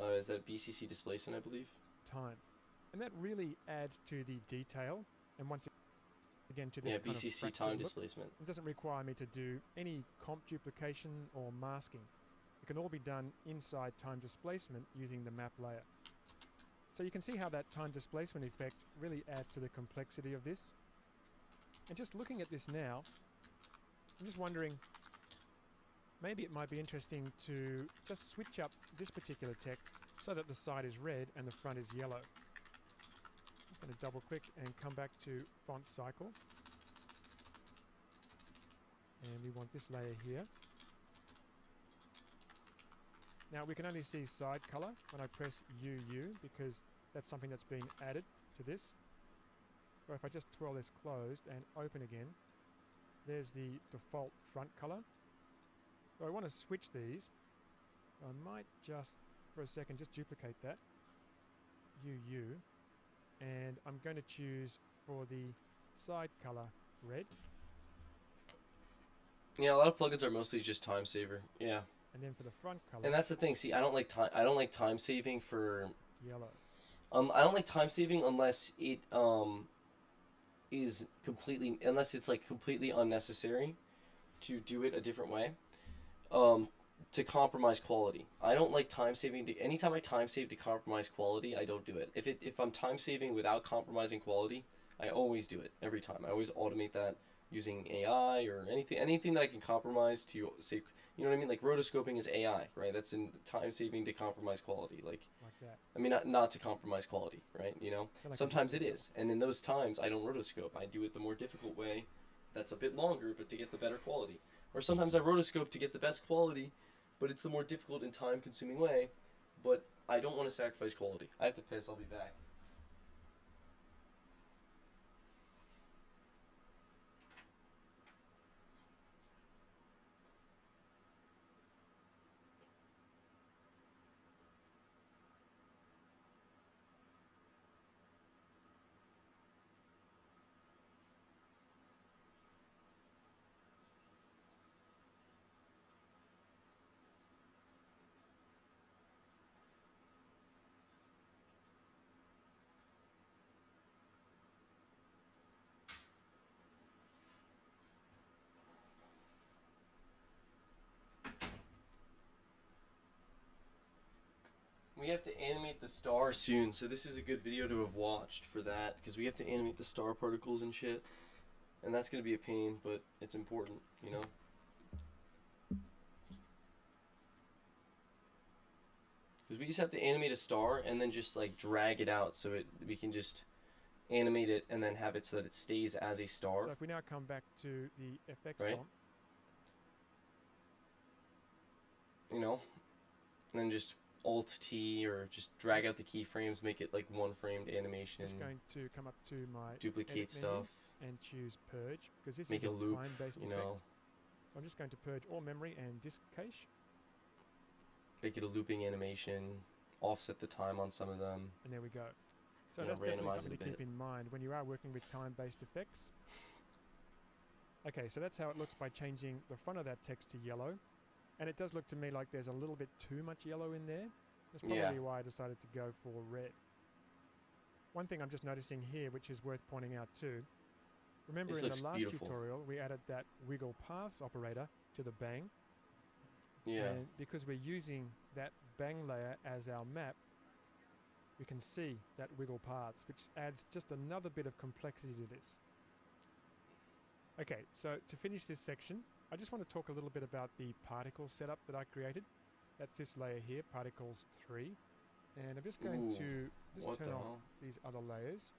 Is that BCC displacement, I believe? Time. And that really adds to the detail. And once again to this kind BCC of time displacement. It doesn't require me to do any comp duplication or masking. It can all be done inside time displacement using the map layer. So you can see how that time displacement effect really adds to the complexity of this. And just looking at this now, I'm just wondering, maybe it might be interesting to just switch up this particular text so that the side is red and the front is yellow. I'm going to double click and come back to font cycle. And we want this layer here. Now we can only see side color when I press UU because that's something that's being added to this. Or if I just twirl this closed and open again, there's the default front color. So I want to switch these. I might just, for a second, just duplicate that. UU. And I'm going to choose for the side color red. Yeah, a lot of plugins are mostly just time saver. Yeah. And then for the front color. And that's the thing. See, I don't like time saving for yellow. I don't like time saving unless it unless it's like completely unnecessary to do it a different way. To compromise quality. I don't like time saving. Anytime I time save to compromise quality, I don't do it. If I'm time saving without compromising quality, I always do it every time. I always automate that using AI or anything that I can compromise to save. You know what I mean? Like rotoscoping is AI, right? That's in time saving to compromise quality. Like that. I mean, not to compromise quality, right? You know, sometimes it is, and in those times I don't rotoscope. I do it the more difficult way that's a bit longer, but to get the better quality. Or sometimes I rotoscope to get the best quality, but it's the more difficult and time-consuming way. But I don't want to sacrifice quality. I have to piss. I'll be back. We have to animate the star soon, so this is a good video to have watched for that, because we have to animate the star particles and shit, and that's going to be a pain, but it's important, you know? Because we just have to animate a star and then just like drag it out so we can just animate it and then have it so that it stays as a star. So if we now come back to the FX Right. comp, You know? And then just Alt-T or just drag out the keyframes, make it like one-framed animation, just going to come up to my duplicate edit menu stuff, and choose purge, because this make is a a loop, time-based you effect. know? So I'm just going to purge all memory and disk cache, Make it a looping animation, offset the time on some of them. and there we go. So You know, that's definitely randomize something it to a keep bit. in mind when you are working with time-based effects. Okay, so that's how it looks by changing the front of that text to yellow. And it does look to me like there's a little bit too much yellow in there. That's probably Yeah. why I decided to go for red. One thing I'm just noticing here, which is worth pointing out too, remember This in looks the last beautiful. tutorial we added that wiggle paths operator to the bang. Yeah. And because we're using that bang layer as our map, we can see that wiggle paths, which adds just another bit of complexity to this. Okay, so to finish this section, I just want to talk a little bit about the particle setup that I created. That's this layer here, particles 3. And I'm just going Ooh, to just what turn the off hell? these other layers.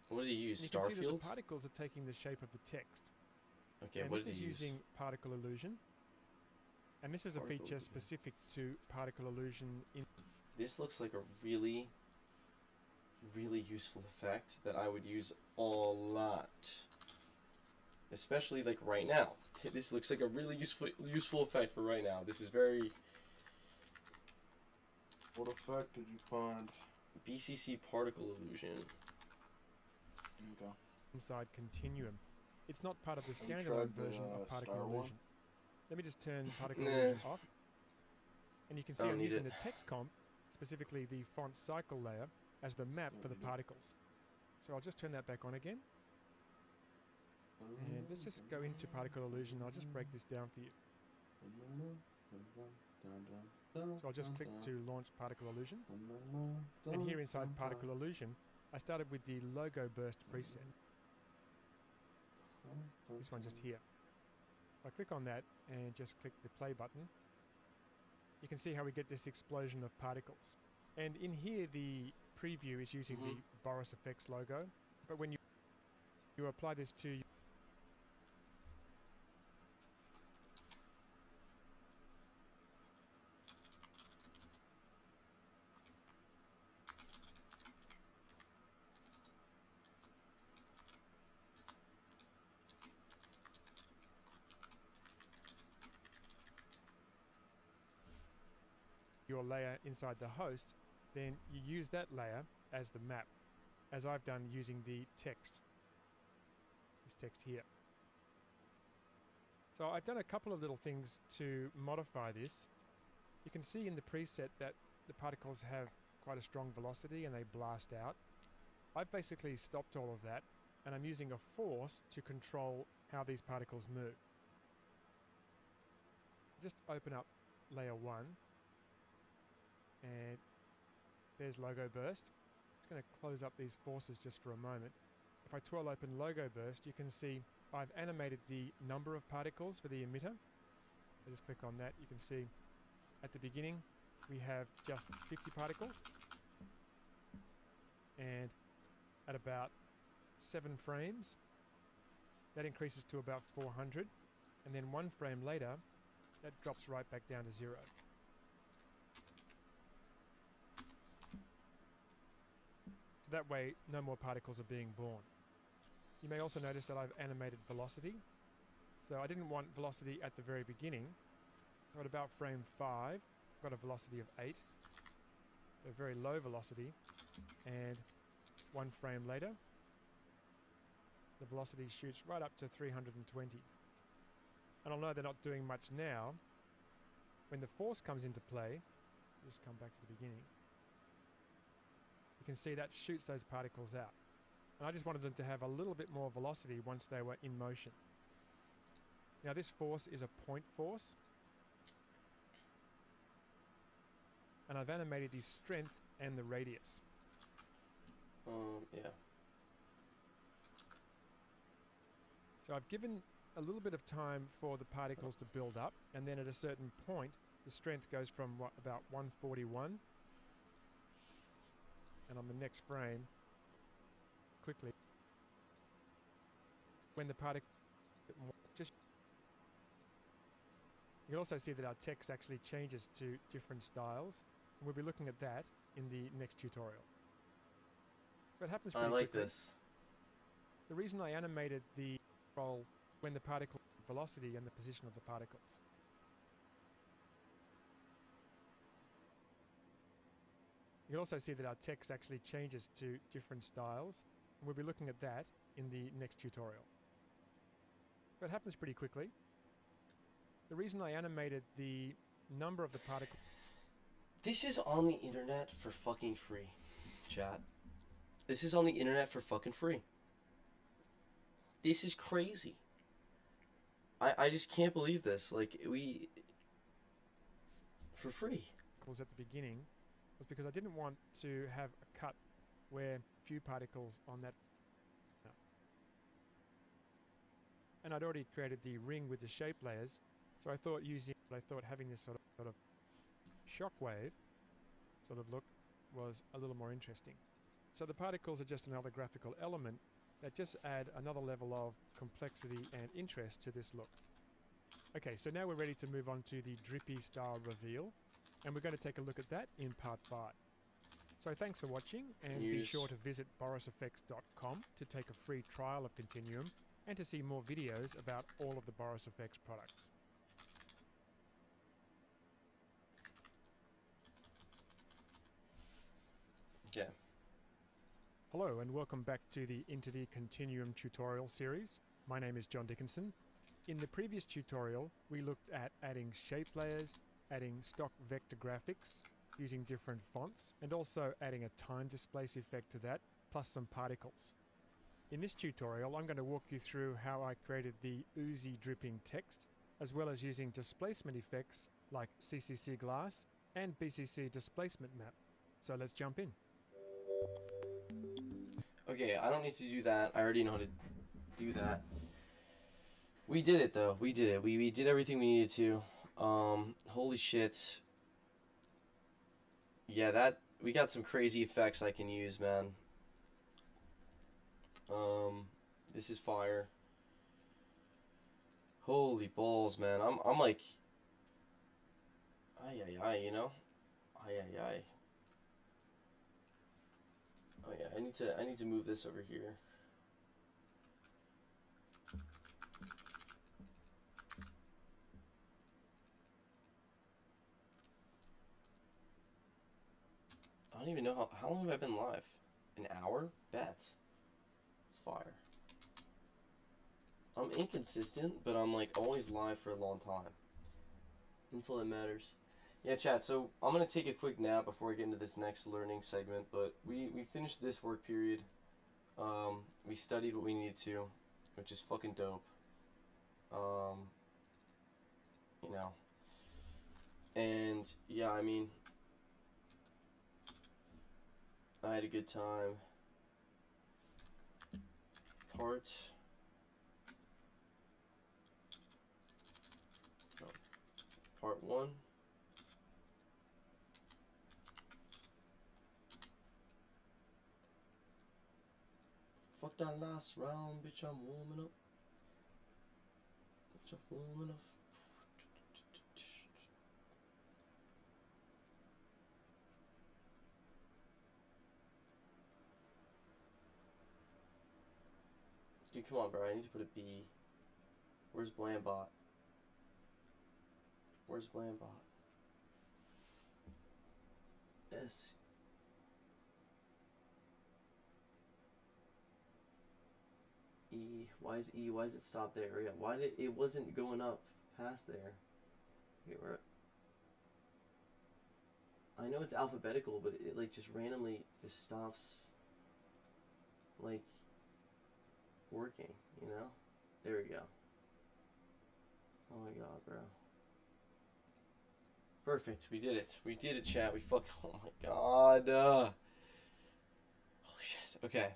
What did you use? And you can see that the Starfield? particles are taking the shape of the text. Okay, And what this did is you use? using particle illusion. And this is a Particle feature illusion. specific to particle illusion in This looks like a really, really useful effect that I would use a lot. Especially like right now. This looks like a really useful effect for right now. This is very What effect did you find? BCC particle illusion. There you go. inside continuum. It's not part of the You standalone tried the, version of particle star one? illusion. Let me just turn particle Nah. illusion off. And you can see don't I'm need using it. the text comp, specifically the font cycle layer, as the map for the Don't need it. particles. So I'll just turn that back on again. And let's just go into particle illusion. I'll just break this down for you. So I'll just click to launch particle illusion. And here inside particle illusion, I started with the logo burst preset. This one just here. I click on that and just click the play button. You can see how we get this explosion of particles. And in here, the preview is using the Boris Effects logo. But when you apply this to your layer inside the host, then you use that layer as the map, as I've done using the text, this text here. So I've done a couple of little things to modify this. You can see in the preset that the particles have quite a strong velocity and they blast out. I've basically stopped all of that, and I'm using a force to control how these particles move. Just open up layer 1. And there's logo burst. Just going to close up these forces just for a moment. If I twirl open logo burst, you can see I've animated the number of particles for the emitter. I just click on that. You can see at the beginning we have just 50 particles, and at about 7 frames that increases to about 400, and then 1 frame later, that drops right back down to 0. So that way, no more particles are being born. You may also notice that I've animated velocity. So I didn't want velocity at the very beginning. So at about frame 5, I've got a velocity of 8, a very low velocity, and 1 frame later, the velocity shoots right up to 320. And I'll know they're not doing much now. When the force comes into play, just come back to the beginning, you can see that shoots those particles out. And I just wanted them to have a little bit more velocity once they were in motion. Now this force is a point force. And I've animated the strength and the radius. Yeah. So I've given a little bit of time for the particles to build up, and then at a certain point, the strength goes from about 141. And on the next frame, quickly, when the particle just, you can also see that our text actually changes to different styles. And we'll be looking at that in the next tutorial. But it happens pretty quickly. This. The reason I animated the roll when the particle velocity and the position of the particles. You can also see that our text actually changes to different styles. And we'll be looking at that in the next tutorial. But it happens pretty quickly. The reason I animated the number of the particles. This is on the internet for fucking free, chat. This is on the internet for fucking free. This is crazy. I just can't believe this. Like, for free. At the beginning was because I didn't want to have a cut where few particles on that. And I'd already created the ring with the shape layers, so I thought having this sort of shockwave sort of look was a little more interesting. So the particles are just another graphical element that just add another level of complexity and interest to this look. Okay, so now we're ready to move on to the drippy style reveal, and we're going to take a look at that in part 5. So thanks for watching, and be sure to visit borisfx.com to take a free trial of Continuum and to see more videos about all of the Boris FX products. Okay. Hello and welcome back to the Into the Continuum tutorial series. My name is John Dickinson. In the previous tutorial, we looked at adding shape layers, adding stock vector graphics, using different fonts, and also adding a time displace effect to that, plus some particles. In this tutorial, I'm going to walk you through how I created the oozy dripping text, as well as using displacement effects like CCC glass and BCC displacement map. So let's jump in. Okay, I don't need to do that. I already know how to do that. We did it though. We did it. We did everything we needed to. Holy shit. Yeah, we got some crazy effects I can use, man. This is fire. Holy balls, man. I'm like, ay, you know? Ay. Oh yeah, I need to move this over here. I don't even know how long have I been live? An hour? Bet. It's fire. I'm inconsistent, but I'm like always live for a long time. That's all that matters. Yeah, chat, so I'm going to take a quick nap before I get into this next learning segment, but we finished this work period. We studied what we needed to, which is fucking dope. You know. And, yeah, I mean, I had a good time. Part 1. Fuck that last round, bitch, I'm warming up. Jump warm enough. Dude, come on, bro. I need to put a B. Where's Blambot? Where's Blambot? S. E. Why is E? Why does it stop there? Yeah. Why did it wasn't going up past there? Okay, we're. I know it's alphabetical, but it like just randomly just stops. Like working, you know? There we go. Oh my god, bro. Perfect. We did it. We did it, chat. We fuck. Oh my god. Holy shit. Okay.